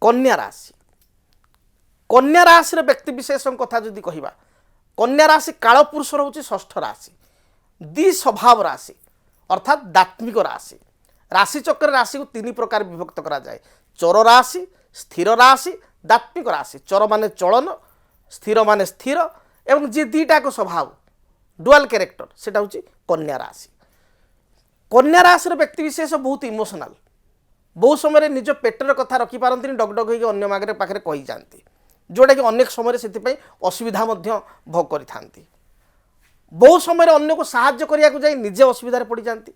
कन्या राशि कन्या राशि व्यक्ति विशेष कथा जदि कहवा कन्या राशि कालपुरुषर हूँ षष्ठ राशि द्वि स्वभाव राशि अर्थात दात्मिक राशि राशि चक्र राशि को तीन प्रकार विभक्त करा जाए चर राशि स्थिर राशि दात्मिक राशि चर माने चलन स्थिर माने स्थिर एवं जे दीटाक स्वभाव डुअल कैरेक्टर सेटा हूँ कन्या राशि कन्या राशि व्यक्ति विशेष बहुत इमोशनल बहुत समय निज पेटर कथा रखिपारती डगडग होगी अन्य मागे पाखे कही जाती जोटा कि अनेक समय से असुविधा भोग करि बहुत समय अन्य को साहाय्य करने जाए निजे असुविधा पड़ जाती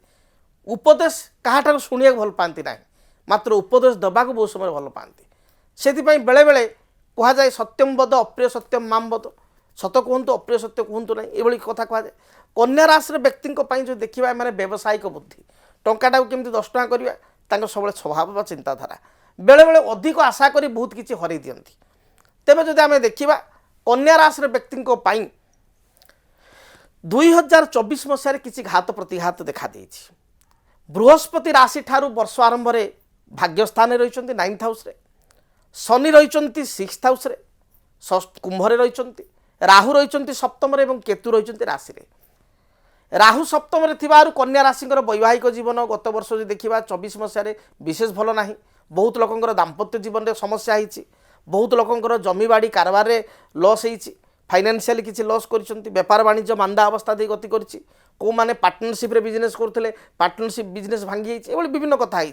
उपदेश क्या शुणा भल पाती ना मात्र उपदेश दबाक बहुत समय भल पाती से बेले बेले कहुए सत्यम वद अप्रिय सत्यम माम वद सत कहतु अप्रिय सत्य कहतु ना ये कथा कहुए कन्या राशि व्यक्ति जो देखा मैंने व्यावसायिक बुद्धि टाटा को केमती 10 टଙ୍କା करवा सब स्वभाव व चिंताधारा बेले बेले अधिक आशा कर बहुत किसी हर दिखती तेज जदि आम देखा कन्या राशि व्यक्ति 2024 मसीह किसी घात प्रतिघात देखा देछि बृहस्पति राशि ठारू वर्ष आरंभ में भाग्यस्थान रही 9th हाउस रे शनि रही 6th हाउस रे कुंभ रही राहु रही सप्तम एवं केतु रही राशि रे राहु सप्तम कन्या राशि वैवाहिक जीवन गत वर्ष जो देखा 24 मसीह विशेष भल ना बहुत लोकंर दाम्पत्य जीवन में समस्या होती बहुत लोकंर जमीबाड़ी कारबार लॉस होती फाइनेंशियली किसी लॉस कर बेपार वाणिज्य मांदा अवस्था दे गति करी कौ मैंने पार्टनरशिप रे बिजनेस करते पार्टनरशिप बिजनेस भांगी ये विभिन्न कथा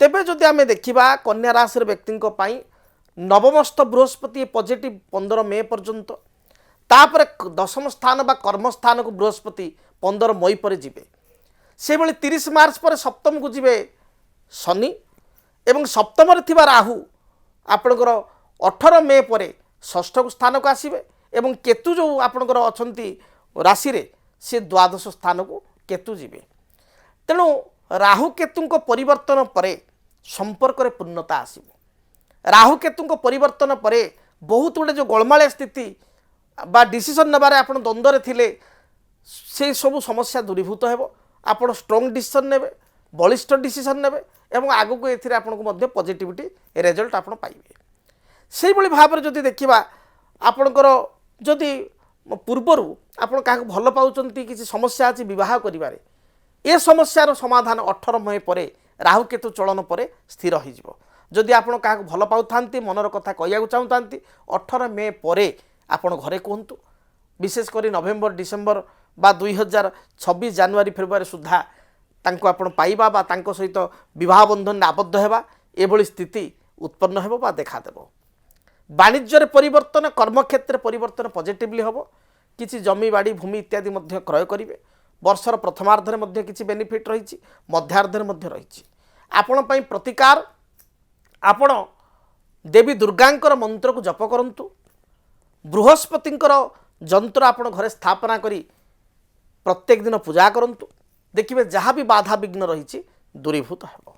तेबे जदि आम देखा कन्या राशि व्यक्ति नवमस्थ बृहस्पति पॉजिटिव 15 मई पर्यंत तापर दशम स्थान बा कर्म स्थान को बृहस्पति 15 मई पर जीवे से भली 30 मार्च पर सप्तम को जीवे शनि एवं सप्तम राहु आपणकर 18 मई पर षष्ठ स्थान को आसवे एवं केतु जो आपणकर अच्छा राशि रे से द्वादश स्थान को केतु जीवे तेणु राहु केतु परिवर्तन पर संपर्क रे पूर्णता आसव राहु केतु परिवर्तन पर बहुत गुड़े जो गोलमालिया स्थिति बा डिसीजन नबार आप द्वंद्व थिले से सब समस्या दूरीभूत हो आप स्ट्रॉन्ग डिसीजन ने बलिष्ठ डिसीजन ने एवं आगक ए पॉजिटिविटी रिजल्ट आप पाइबे से भाव में जदि देखा आपणकर जदि पूर्वर आप क्या भल पाँच किसी समस्या अच्छी बह कर समस्यार समाधान 18 मई पर राहु केतु चलन पर स्थिर हो जदि आप क्या भल पाँच मनर कथा कहूँ चाहूँ 18 मई पर आपण घरे कहतु विशेषकर नवेम्बर डिसेम्बर बा 2026 जनवरी फेब्रुआरी सुधा आपण पाइबा बा तांको सहित विवाह बंधन आबद्ध होगा एभली स्थिति उत्पन्न हो बा देखादेव वाणिज्य परिवर्तन कर्मक्षेत्र परिवर्तन पॉजिटिवली हम किसी जमी बाड़ी भूमि इत्यादि क्रय करेंगे वर्षर प्रथमार्धे में किसी बेनिफिट रही मध्यार्धे रही आपण प्रतिकार आपण देवी दुर्गांकर मंत्र को जप करंतु बृहस्पतिंकर जंत्र आपण घरे स्थापना करी प्रत्येक दिन पूजा करंतु देखिए जहाँ भी बाधा विघ्न रही दूरीभूत हो।